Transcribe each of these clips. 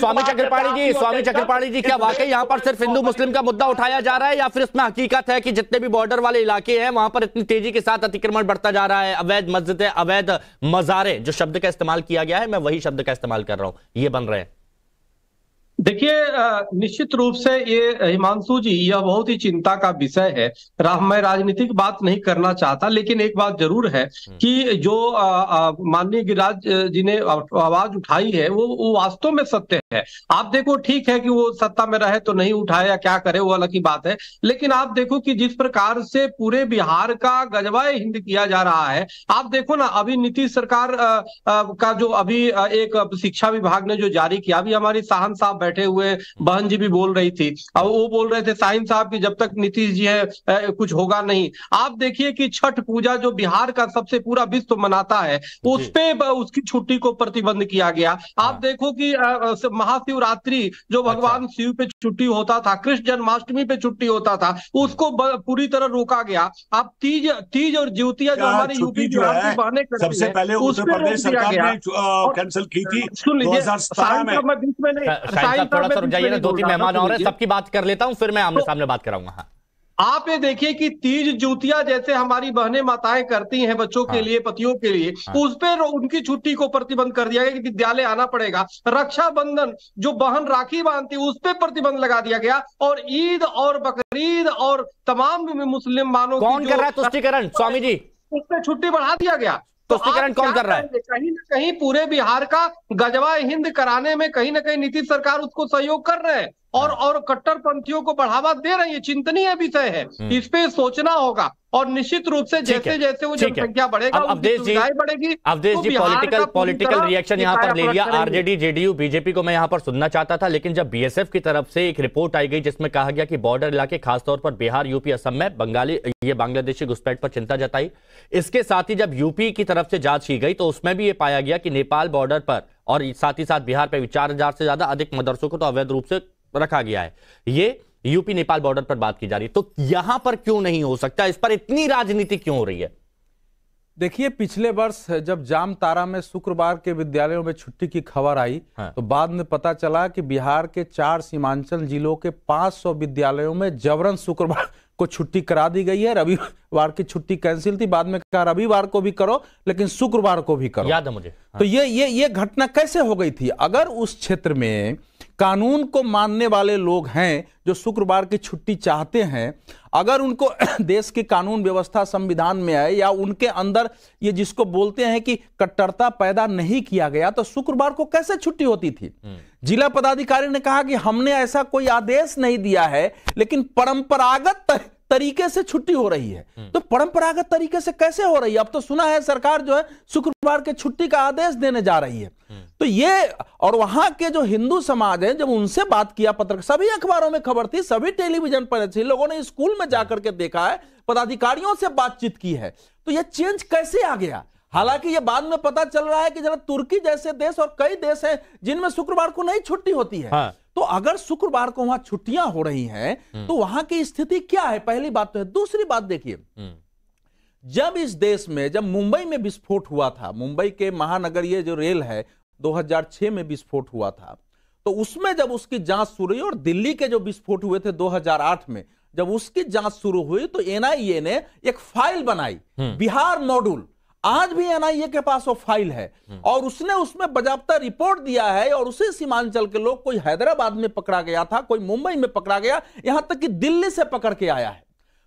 स्वामी चक्रपाणी जी, क्या वाकई यहाँ पर सिर्फ हिंदू मुस्लिम का मुद्दा उठाया जा रहा है, या फिर इसमें हकीकत है कि जितने भी बॉर्डर वाले इलाके हैं वहां पर इतनी तेजी के साथ अतिक्रमण बढ़ता जा रहा है, अवैध मस्जिदें, अवैध मज़ारे, जो शब्द का इस्तेमाल किया गया है मैं वही शब्द का इस्तेमाल कर रहा हूं, ये बन रहे हैं? देखिए, निश्चित रूप से ये हिमांशु जी, यह बहुत ही चिंता का विषय है। मैं राजनीतिक बात नहीं करना चाहता, लेकिन एक बात जरूर है कि जो माननीय गिरिराज जी ने आवाज उठाई है वो वास्तव में सत्य है। आप देखो, ठीक है कि वो सत्ता में रहे तो नहीं उठाए या क्या करे, वो अलग की बात है, लेकिन आप देखो कि जिस प्रकार से पूरे बिहार का गजवाए हिंद किया जा रहा है, आप देखो ना, अभी नीतीश सरकार का जो अभी एक शिक्षा विभाग ने जो जारी किया, अभी हमारी साहन साहब बैठे हुए, बहन जी भी बोल रही थी, अब वो बोल रहे थे साहिन साहब की जब तक नीतीश जी है कुछ होगा नहीं। आप देखिए कि छठ पूजा जो बिहार का सबसे पूरा विश्व मनाता है, उस पे उसकी छुट्टी को प्रतिबंध किया गया। आप देखो कि महाशिवरात्रि जो भगवान शिव पे छुट्टी होता था, कृष्ण जन्माष्टमी पे छुट्टी होता था, उसको पूरी तरह रोका गया। आप तीज और ज्योतिया जो हमारे यूपी बिहार की बहनें करती सबसे पहले उत्तर प्रदेश सरकार ने कैंसिल की थी 2017 में। थोड़ा सा रुक जाइए ना, 2-3 मेहमान और हैं, सबकी बात कर लेता हूं, फिर मैं आमने सामने बात कराऊंगा। हाँ, आप ये देखिए कि तीज ज्योतिया जैसे हमारी बहनें माताएं करती हैं बच्चों के लिए, पतियों के लिए, उस पर उनकी छुट्टी को प्रतिबंध कर दिया गया कि विद्यालय आना पड़ेगा। रक्षाबंधन जो बहन राखी बांधती उस पर प्रतिबंध लगा दिया गया, और ईद और बकरीद और तमाम मुस्लिम मानों कौन कर रहा है तुष्टीकरण? स्वामी जी, उस पर छुट्टी बढ़ा दिया गया। तुष्टीकरण कौन कर रहा है? कहीं ना कहीं पूरे बिहार का गजवा हिंद कराने में कहीं ना कहीं नीतीश सरकार उसको सहयोग कर रहे हैं, और कट्टरपंथियों को बढ़ावा दे रही है। चिंतनीय विषय है, इस पे सोचना होगा, और निश्चित रूप से जैसे जैसे वो जनसंख्या बढ़ेगा अवधेश जी बढ़ेगी। अवधेश जी, पॉलिटिकल रिएक्शन यहाँ पर ले लिया। आरजेडी, जेडीयू, बीजेपी को मैं यहाँ पर सुनना चाहता था, लेकिन जब बीएसएफ की तरफ से एक रिपोर्ट आई गई जिसमें कहा गया कि बॉर्डर इलाके खासतौर पर बिहार, यूपी, असम में बांग्लादेशी घुसपैठ पर चिंता जताई। इसके साथ ही जब यूपी की तरफ से जांच की गई तो उसमें भी ये पाया गया कि नेपाल बॉर्डर पर और साथ ही साथ बिहार पर 4000 से ज्यादा अधिक मदरसों को तो अवैध रूप से रखा गया है। ये यूपी नेपाल बॉर्डर पर बात की जा रही है, तो यहां पर क्यों नहीं हो सकता? इस पर इतनी राजनीति क्यों हो रही है? देखिए, पिछले वर्ष जब जामताड़ा में शुक्रवार के विद्यालयों में छुट्टी की खबर आई, तो बाद में पता चला कि बिहार के 4 सीमांचल जिलों के 500 विद्यालयों में जबरन शुक्रवार को छुट्टी करा दी गई है। रविवार की छुट्टी कैंसिल थी, बाद में कहा रविवार को भी करो लेकिन शुक्रवार को भी करो। याद है मुझे। तो ये घटना कैसे हो गई थी? अगर उस क्षेत्र में कानून को मानने वाले लोग हैं जो शुक्रवार की छुट्टी चाहते हैं, अगर उनको देश की कानून व्यवस्था संविधान में आए, या उनके अंदर ये जिसको बोलते हैं कि कट्टरता पैदा नहीं किया गया, तो शुक्रवार को कैसे छुट्टी होती थी? जिला पदाधिकारी ने कहा कि हमने ऐसा कोई आदेश नहीं दिया है, लेकिन परंपरागत तरीके से छुट्टी हो रही है। तो परंपरागत तरीके से कैसे हो रही है? अब तो सुना है सरकार जो है शुक्रवार के छुट्टी का आदेश देने जा रही है। तो ये, और वहां के जो हिंदू समाज है, जब उनसे बात किया, पत्र सभी अखबारों में खबर थी, सभी टेलीविजन पर थी, लोगों ने स्कूल में जाकर के देखा है, पदाधिकारियों से बातचीत की है, तो ये चेंज कैसे आ गया? हालांकि ये बाद में पता चल रहा है कि जरा तुर्की जैसे देश और कई देश हैं जिनमें शुक्रवार को नहीं छुट्टी होती है। तो अगर शुक्रवार को वहां छुट्टियां हो रही हैं तो वहां की स्थिति क्या है? पहली बात तो है। दूसरी बात देखिए, जब इस देश में, जब मुंबई में विस्फोट हुआ था, मुंबई के महानगरीय जो रेल है 2006 में विस्फोट हुआ था, तो उसमें जब उसकी जांच शुरू हुई, और दिल्ली के जो विस्फोट हुए थे 2008 में, जब उसकी जांच शुरू हुई, तो एनआईए ने एक फाइल बनाई, बिहार मॉड्यूल। आज भी एनआईए के पास वो फाइल है, और उसने उसमें बाकायदा रिपोर्ट दिया है, और उसी सीमांचल के लोग, कोई हैदराबाद में पकड़ा गया था, कोई मुंबई में पकड़ा गया, यहां तक कि दिल्ली से पकड़ के आया है।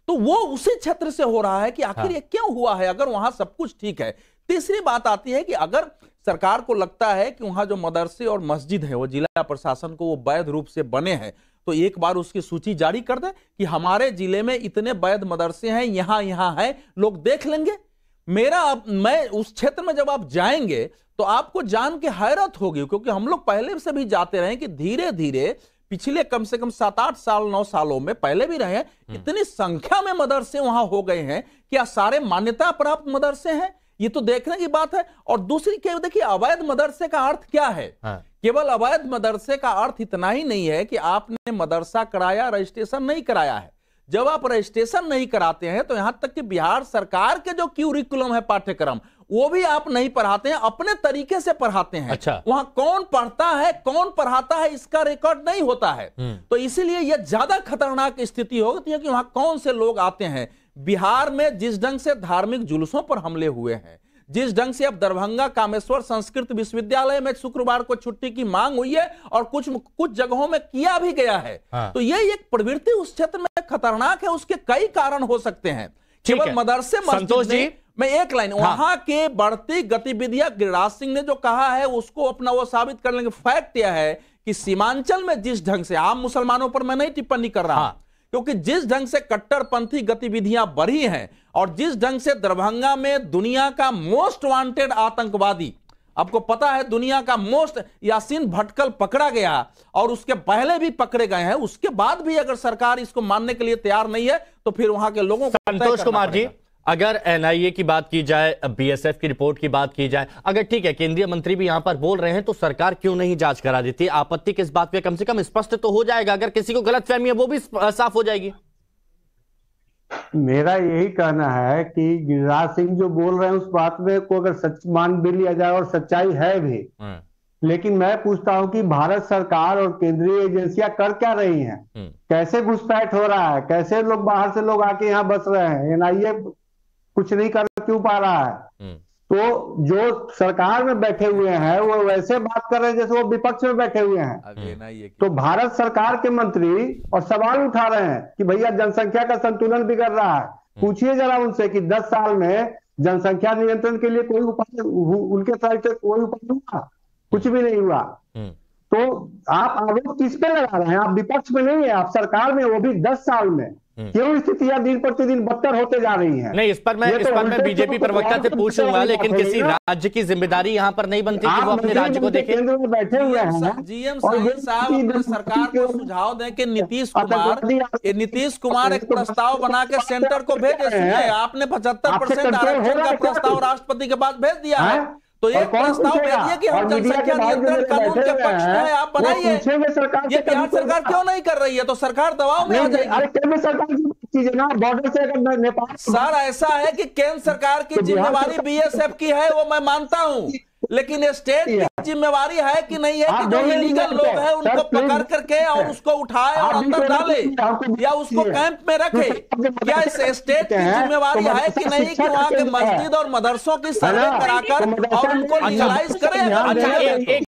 तो वो उसी क्षेत्र से हो रहा है कि आखिर ये क्यों हुआ है, अगर वहां सब कुछ ठीक है। तीसरी बात आती है कि अगर सरकार को लगता है कि वहां जो मदरसे और मस्जिद है वो जिला प्रशासन को वो वैध रूप से बने हैं, तो एक बार उसकी सूची जारी कर दे कि हमारे जिले में इतने वैध मदरसे हैं, यहां है, लोग देख लेंगे। मैं उस क्षेत्र में जब आप जाएंगे तो आपको जान के हैरत होगी, क्योंकि हम लोग पहले से भी जाते रहे कि धीरे धीरे पिछले कम से कम 7-8 साल 9 सालों में, पहले भी रहे हैं, इतनी संख्या में मदरसे वहां हो गए हैं। क्या सारे मान्यता प्राप्त मदरसे हैं? ये तो देखने की बात है। और दूसरी क्या, देखिए, अवैध मदरसे का अर्थ क्या है? केवल अवैध मदरसे का अर्थ इतना ही नहीं है कि आपने मदरसा कराया, रजिस्ट्रेशन नहीं कराया है। जब आप रजिस्ट्रेशन नहीं कराते हैं तो यहां तक कि बिहार सरकार के जो क्यूरिकुलम है, पाठ्यक्रम, वो भी आप नहीं पढ़ाते हैं, अपने तरीके से पढ़ाते हैं। अच्छा। वहां कौन पढ़ता है कौन पढ़ाता है इसका रिकॉर्ड नहीं होता है। तो इसीलिए यह ज्यादा खतरनाक स्थिति होती है कि वहां कौन से लोग आते हैं। बिहार में जिस ढंग से धार्मिक जुलूसों पर हमले हुए हैं, जिस ढंग से अब दरभंगा कामेश्वर संस्कृत विश्वविद्यालय में शुक्रवार को छुट्टी की मांग हुई है और कुछ जगहों में किया भी गया है। तो ये एक प्रवृत्ति उस क्षेत्र में खतरनाक है। उसके कई कारण हो सकते हैं, केवल मदरसे संतोष जी, मैं एक लाइन वहां के बढ़ती गतिविधियां गिरिराज सिंह ने जो कहा है उसको अपना वो साबित करने का फैक्ट यह है कि सीमांचल में जिस ढंग से आम मुसलमानों पर मैं नहीं टिप्पणी कर रहा, क्योंकि जिस ढंग से कट्टरपंथी गतिविधियां बढ़ी हैं और जिस ढंग से दरभंगा में दुनिया का मोस्ट वांटेड आतंकवादी, आपको पता है दुनिया का मोस्ट यासीन भटकल पकड़ा गया और उसके पहले भी पकड़े गए हैं, उसके बाद भी अगर सरकार इसको मानने के लिए तैयार नहीं है तो फिर वहां के लोगों को संतोष कुमार जी, अगर एनआईए की बात की जाए, बीएसएफ की रिपोर्ट की बात की जाए, अगर ठीक है केंद्रीय मंत्री भी यहां पर बोल रहे हैं तो सरकार क्यों नहीं जांच करा देती? आपत्ति किस बात पे? कम से कम स्पष्ट तो हो जाएगा, अगर किसी को गलतफहमी है वो भी साफ हो जाएगी। मेरा यही कहना है कि गिरिराज सिंह जो बोल रहे हैं उस बात में को अगर सच मान भी लिया जाए और सच्चाई है भी, लेकिन मैं पूछता हूं कि भारत सरकार और केंद्रीय एजेंसियां कर क्या रही हैं? कैसे घुसपैठ हो रहा है? कैसे लोग बाहर से लोग आके यहाँ बस रहे हैं? एनआईए कुछ नहीं कर क्यों पा रहा है? तो जो सरकार में बैठे हुए हैं वो वैसे बात कर रहे हैं जैसे वो विपक्ष में बैठे हुए हैं। तो भारत सरकार के मंत्री और सवाल उठा रहे हैं कि भैया जनसंख्या का संतुलन बिगड़ रहा है। पूछिए जरा उनसे कि 10 साल में जनसंख्या नियंत्रण के लिए कोई उपाय उनके साइड से कोई उपाय हुआ? कुछ भी नहीं हुआ। तो आप आरोप किस पे लगा रहे हैं? आप विपक्ष में नहीं है, आप सरकार में, वो भी 10 साल में। क्यों स्थितियां दिन प्रतिदिन बदतर होते जा रही हैं? नहीं, इस पर मैं बीजेपी प्रवक्ता से पूछूंगा, लेकिन किसी राज्य की जिम्मेदारी यहां पर नहीं बनती कि वो अपने राज्य को देखे। केंद्र में बैठे हुए हैं जीएम साहब अपने सरकार को सुझाव दें कि नीतीश कुमार एक प्रस्ताव बना के सेंटर को भेजे। आपने 75% आरक्षण का प्रस्ताव राष्ट्रपति के पास भेज दिया है, तो एक प्रस्ताव भेजिए कि हम जनसंख्या नियंत्रण कानून के पक्ष में है, आप बनाइए। ये बिहार सरकार क्यों नहीं कर रही है? तो सरकार दबाव में आ जाएगी। अरे केंद्र सरकार की चीज ना, बॉर्डर से अगर नेपाल सर ऐसा है कि केंद्र सरकार की जिम्मेवारी बीएसएफ की है, वो मैं मानता हूं, लेकिन स्टेट की जिम्मेवारी है कि नहीं है कि जो इलीगल लोग हैं उनको पकड़ करके और उसको उठाए और अंदर डाले या उसको कैंप में रखे? क्या इस स्टेट की जिम्मेवारी है कि नहीं कि वहां के मस्जिद और मदरसों की सर्वे कराकर और उनको लीगलाइज करें?